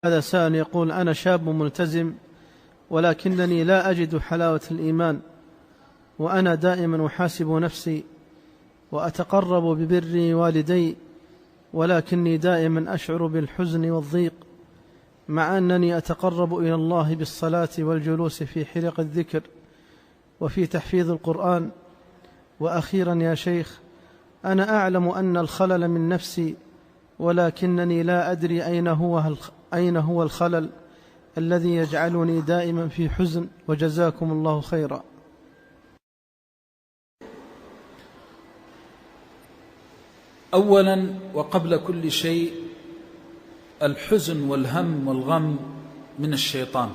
هذا سائل يقول: أنا شاب ملتزم ولكنني لا أجد حلاوة الإيمان، وأنا دائما أحاسب نفسي وأتقرب ببر والدي، ولكني دائما أشعر بالحزن والضيق، مع أنني أتقرب إلى الله بالصلاة والجلوس في حلق الذكر وفي تحفيظ القرآن. وأخيرا يا شيخ، أنا أعلم أن الخلل من نفسي، ولكنني لا أدري أين هو الخلل الذي يجعلني دائما في حزن، وجزاكم الله خيرا. أولا وقبل كل شيء، الحزن والهم والغم من الشيطان.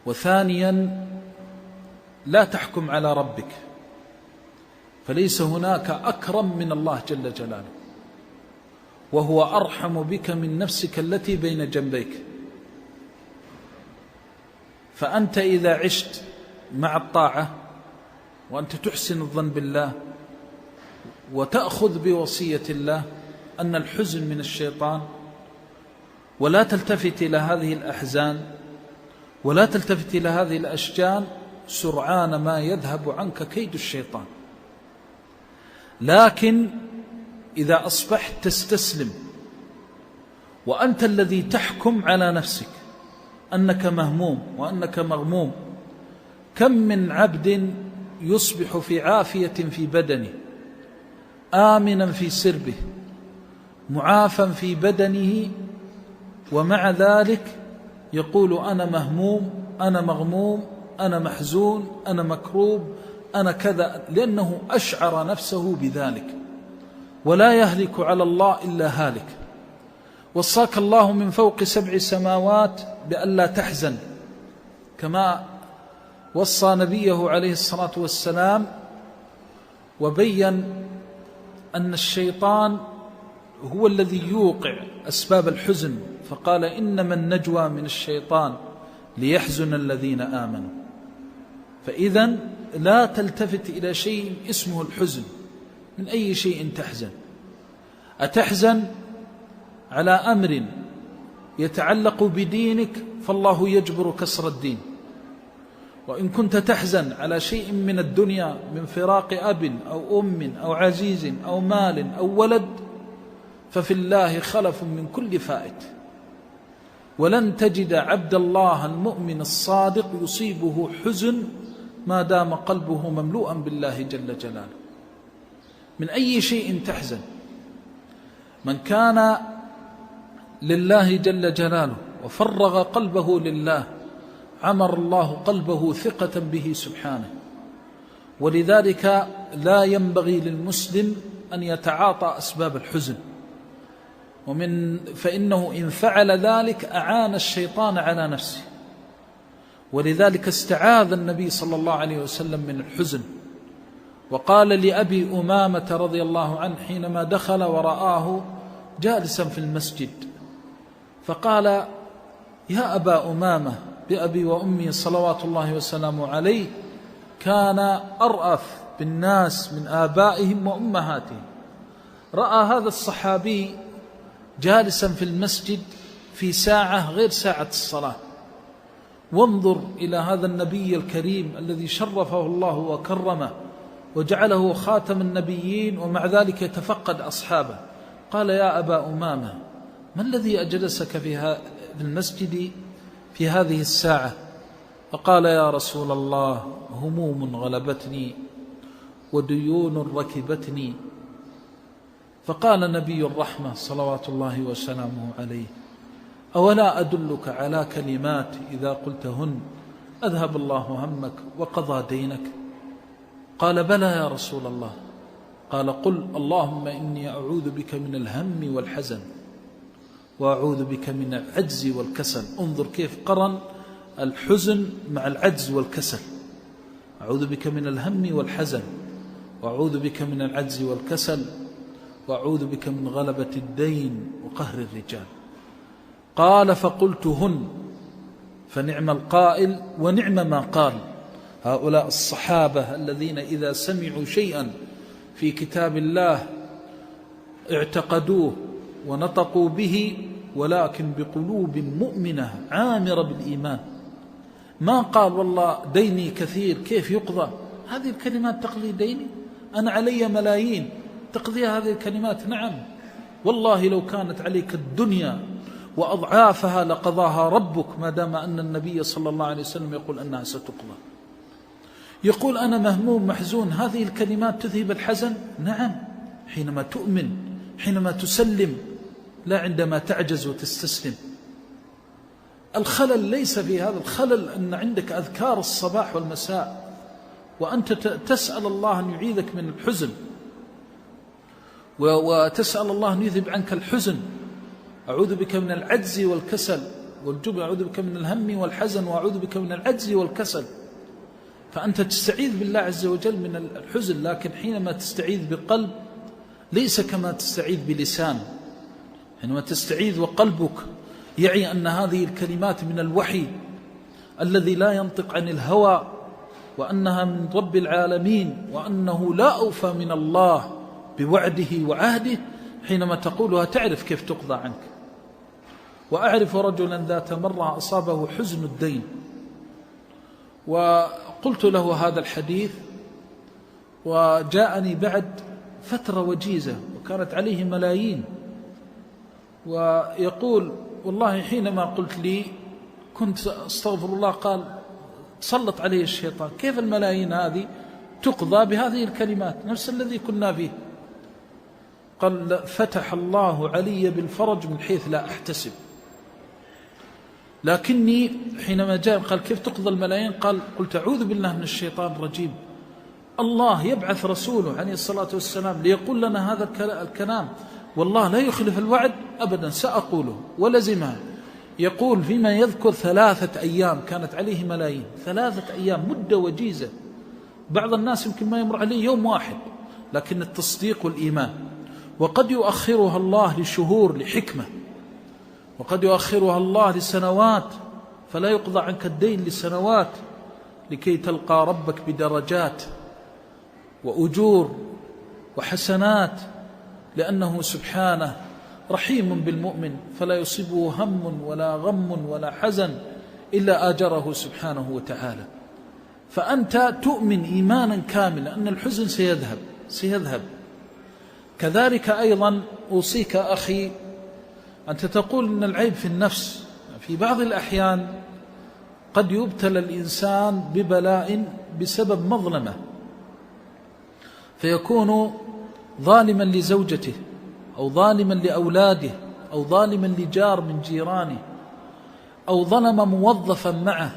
وثانيا، لا تحكم على ربك، فليس هناك أكرم من الله جل جلاله، وهو أرحم بك من نفسك التي بين جنبيك. فأنت إذا عشت مع الطاعة وأنت تحسن الظن بالله وتأخذ بوصية الله أن الحزن من الشيطان، ولا تلتفت إلى هذه الأحزان ولا تلتفت إلى هذه الأشجان، سرعان ما يذهب عنك كيد الشيطان. لكن إذا أصبحت تستسلم وأنت الذي تحكم على نفسك أنك مهموم وأنك مغموم، كم من عبد يصبح في عافية في بدنه، آمنا في سربه، معافا في بدنه، ومع ذلك يقول: أنا مهموم، أنا مغموم، أنا محزون، أنا مكروب، أنا كذا، لأنه أشعر نفسه بذلك. ولا يهلك على الله إلا هالك. وصاك الله من فوق 7 سماوات بألا تحزن، كما وصى نبيه عليه الصلاة والسلام، وبين أن الشيطان هو الذي يوقع أسباب الحزن، فقال: إنما النجوى من الشيطان ليحزن الذين آمنوا. فإذن لا تلتفت إلى شيء اسمه الحزن. من أي شيء تحزن؟ أتحزن على أمر يتعلق بدينك، فالله يجبر كسر الدين. وإن كنت تحزن على شيء من الدنيا، من فراق أب أو أم أو عزيز أو مال أو ولد، ففي الله خلف من كل فائت. ولن تجد عبد الله المؤمن الصادق يصيبه حزن ما دام قلبه مملوءا بالله جل جلاله. من أي شيء تحزن؟ من كان لله جل جلاله وفرغ قلبه لله، عمر الله قلبه ثقة به سبحانه. ولذلك لا ينبغي للمسلم أن يتعاطى أسباب الحزن، فإنه إن فعل ذلك أعان الشيطان على نفسه. ولذلك استعاذ النبي صلى الله عليه وسلم من الحزن، وقال لأبي أمامة رضي الله عنه حينما دخل ورآه جالسا في المسجد، فقال: يا أبا أمامة، بأبي وأمي صلوات الله وسلامه عليه، كان أرأف بالناس من آبائهم وأمهاتهم. رأى هذا الصحابي جالسا في المسجد في ساعة غير ساعة الصلاة. وانظر إلى هذا النبي الكريم الذي شرفه الله وكرمه وجعله خاتم النبيين، ومع ذلك يتفقد أصحابه. قال: يا أبا أمامة، ما الذي أجلسك في المسجد في هذه الساعة؟ فقال: يا رسول الله، هموم غلبتني وديون ركبتني. فقال نبي الرحمة صلوات الله وسلامه عليه: أولا أدلك على كلمات إذا قلتهن أذهب الله همك وقضى دينك؟ قال: بلى يا رسول الله. قال: قل اللهم إني أعوذ بك من الهم والحزن، وأعوذ بك من العجز والكسل. انظر كيف قرن الحزن مع العجز والكسل. أعوذ بك من الهم والحزن، وأعوذ بك من العجز والكسل، وأعوذ بك من غلبة الدين وقهر الرجال. قال: فقلتهن، فنعم القائل ونعم ما قال. هؤلاء الصحابة الذين إذا سمعوا شيئا في كتاب الله اعتقدوه ونطقوا به ولكن بقلوب مؤمنة عامرة بالإيمان. ما قال والله ديني كثير كيف يقضى؟ هذه الكلمات تقضي ديني؟ أنا علي ملايين تقضي هذه الكلمات؟ نعم والله لو كانت عليك الدنيا وأضعافها لقضاها ربك، ما دام أن النبي صلى الله عليه وسلم يقول أنها ستقضى. يقول أنا مهموم محزون، هذه الكلمات تذهب الحزن؟ نعم، حينما تؤمن، حينما تسلم، لا عندما تعجز وتستسلم. الخلل ليس في هذا، الخلل أن عندك أذكار الصباح والمساء وأنت تسأل الله أن يعيذك من الحزن، وتسأل الله أن يذهب عنك الحزن. أعوذ بك من العجز والكسل والجبن، أعوذ بك من الهم والحزن، وأعوذ بك من العجز والكسل. فأنت تستعيذ بالله عز وجل من الحزن، لكن حينما تستعيذ بقلب ليس كما تستعيذ بلسان. حينما تستعيذ وقلبك يعي أن هذه الكلمات من الوحي الذي لا ينطق عن الهوى، وأنها من رب العالمين، وأنه لا أوفى من الله بوعده وعهده، حينما تقولها تعرف كيف تقضى عنك. وأعرف رجلا ذات مرة أصابه حزن الدين، وقلت له هذا الحديث، وجاءني بعد فترة وجيزة وكانت عليه ملايين، ويقول والله حينما قلت لي كنت أستغفر الله، قال تسلط عليه الشيطان، كيف الملايين هذه تقضى بهذه الكلمات؟ نفس الذي كنا فيه. قال فتح الله علي بالفرج من حيث لا أحتسب، لكني حينما جاء قال كيف تقضى الملايين؟ قال قلت أعوذ بالله من الشيطان الرجيم، الله يبعث رسوله عليه الصلاة والسلام ليقول لنا هذا الكلام، والله لا يخلف الوعد أبدا، سأقوله ولزمها. يقول فيما يذكر 3 أيام كانت عليه ملايين، 3 أيام مدة وجيزة. بعض الناس يمكن ما يمر عليه يوم واحد، لكن التصديق والإيمان. وقد يؤخرها الله لشهور لحكمة، وقد يؤخرها الله لسنوات، فلا يقضى عنك الدين لسنوات لكي تلقى ربك بدرجات وأجور وحسنات، لأنه سبحانه رحيم بالمؤمن، فلا يصيبه هم ولا غم ولا حزن إلا آجره سبحانه وتعالى. فأنت تؤمن إيمانا كاملا أن الحزن سيذهب. كذلك أيضا أوصيك أخي، أنت تقول أن العيب في النفس. في بعض الأحيان قد يبتلى الإنسان ببلاء بسبب مظلمة، فيكون ظالما لزوجته أو ظالما لأولاده أو ظالما لجار من جيرانه، أو ظلم موظفا معه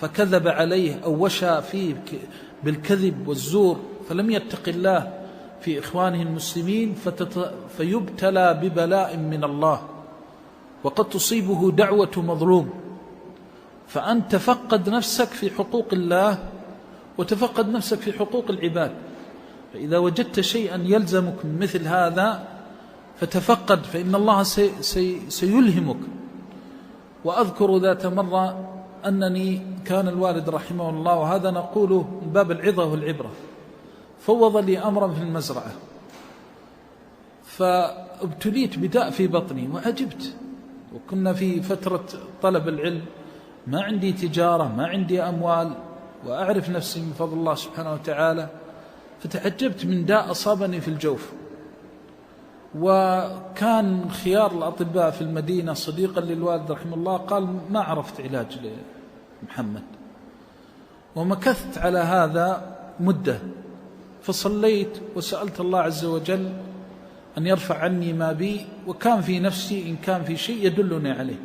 فكذب عليه أو وشى فيه بالكذب والزور، فلم يتق الله في إخوانه المسلمين، فيبتلى ببلاء من الله، وقد تصيبه دعوة مظلوم. فأنت تفقد نفسك في حقوق الله وتفقد نفسك في حقوق العباد. فإذا وجدت شيئا يلزمك من مثل هذا فتفقد، فإن الله سيلهمك. وأذكر ذات مرة أنني كان الوالد رحمه الله، وهذا نقوله من باب العظة والعبرة، فوض لي أمرا في المزرعة، فابتليت بداء في بطني وعجبت، وكنا في فترة طلب العلم، ما عندي تجارة، ما عندي أموال، وأعرف نفسي من فضل الله سبحانه وتعالى، فتعجبت من داء أصابني في الجوف. وكان خيار الأطباء في المدينة صديقا للوالد رحمه الله، قال ما عرفت علاج لمحمد، ومكثت على هذا مدة. فصليت وسألت الله عز وجل أن يرفع عني ما بي، وكان في نفسي إن كان في شيء يدلني عليه،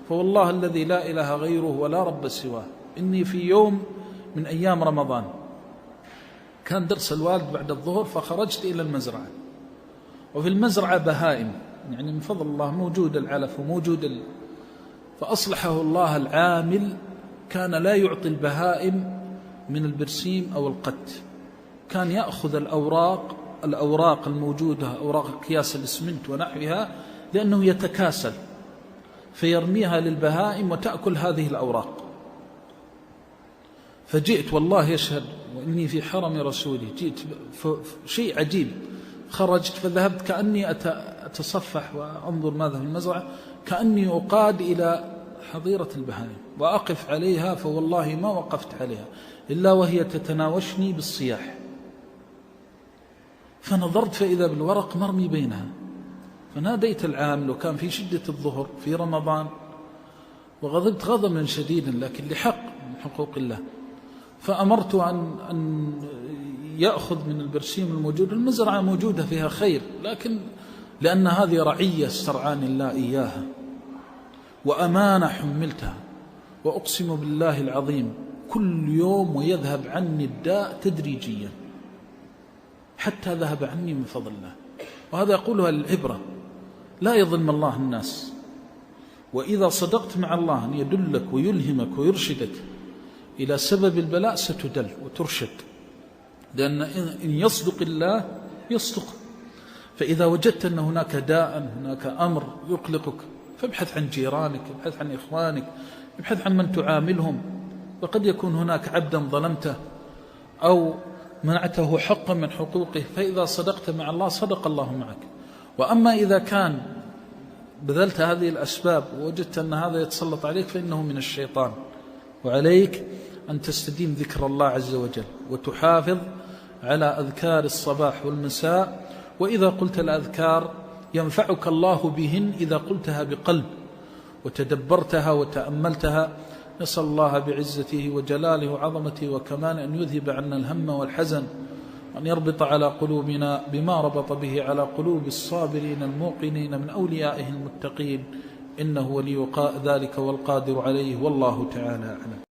فوالله الذي لا إله غيره ولا رب سواه، إني في يوم من أيام رمضان كان درس الوالد بعد الظهر، فخرجت إلى المزرعة، وفي المزرعة بهائم، يعني من فضل الله موجود العلف وموجود فأصلحه الله العامل، كان لا يعطي البهائم من البرسيم أو القت، كان يأخذ الأوراق الموجودة، أوراق أكياس الإسمنت ونحوها، لأنه يتكاسل، فيرميها للبهائم وتأكل هذه الأوراق. فجئت والله يشهد وإني في حرم رسوله، جئت شيء عجيب، خرجت فذهبت كأني أتصفح وأنظر ماذا في المزرعة، كأني أقاد إلى حظيرة البهائم وأقف عليها، فوالله ما وقفت عليها إلا وهي تتناوشني بالصياح. فنظرت فإذا بالورق مرمي بينها، فناديت العامل، وكان في شدة الظهر في رمضان، وغضبت غضبا شديدا لكن لحق من حقوق الله، فأمرت أن يأخذ من البرسيم الموجود. المزرعة موجودة فيها خير، لكن لأن هذه رعية استرعاني الله إياها وأمانة حملتها، وأقسم بالله العظيم كل يوم ويذهب عني الداء تدريجيا حتى ذهب عني من فضل الله. وهذا يقولها للعبرة، لا يظلم الله الناس، وإذا صدقت مع الله أن يدلك ويلهمك ويرشدك إلى سبب البلاء ستدل وترشد، لأن إن يصدق الله يصدق. فإذا وجدت أن هناك داء، هناك أمر يقلقك، فابحث عن جيرانك، ابحث عن إخوانك، ابحث عن من تعاملهم، وقد يكون هناك عبدا ظلمته أو منعته حقا من حقوقه، فإذا صدقت مع الله صدق الله معك. وأما إذا كان بذلت هذه الأسباب ووجدت أن هذا يتسلط عليك فإنه من الشيطان، وعليك أن تستديم ذكر الله عز وجل وتحافظ على أذكار الصباح والمساء. وإذا قلت الأذكار ينفعك الله بهن إذا قلتها بقلب وتدبرتها وتأملتها. نسأل الله بعزته وجلاله وعظمته وكماله أن يذهب عنا الهم والحزن، وأن يربط على قلوبنا بما ربط به على قلوب الصابرين الموقنين من أوليائه المتقين، إنه ولي ذلك والقادر عليه، والله تعالى أعلم.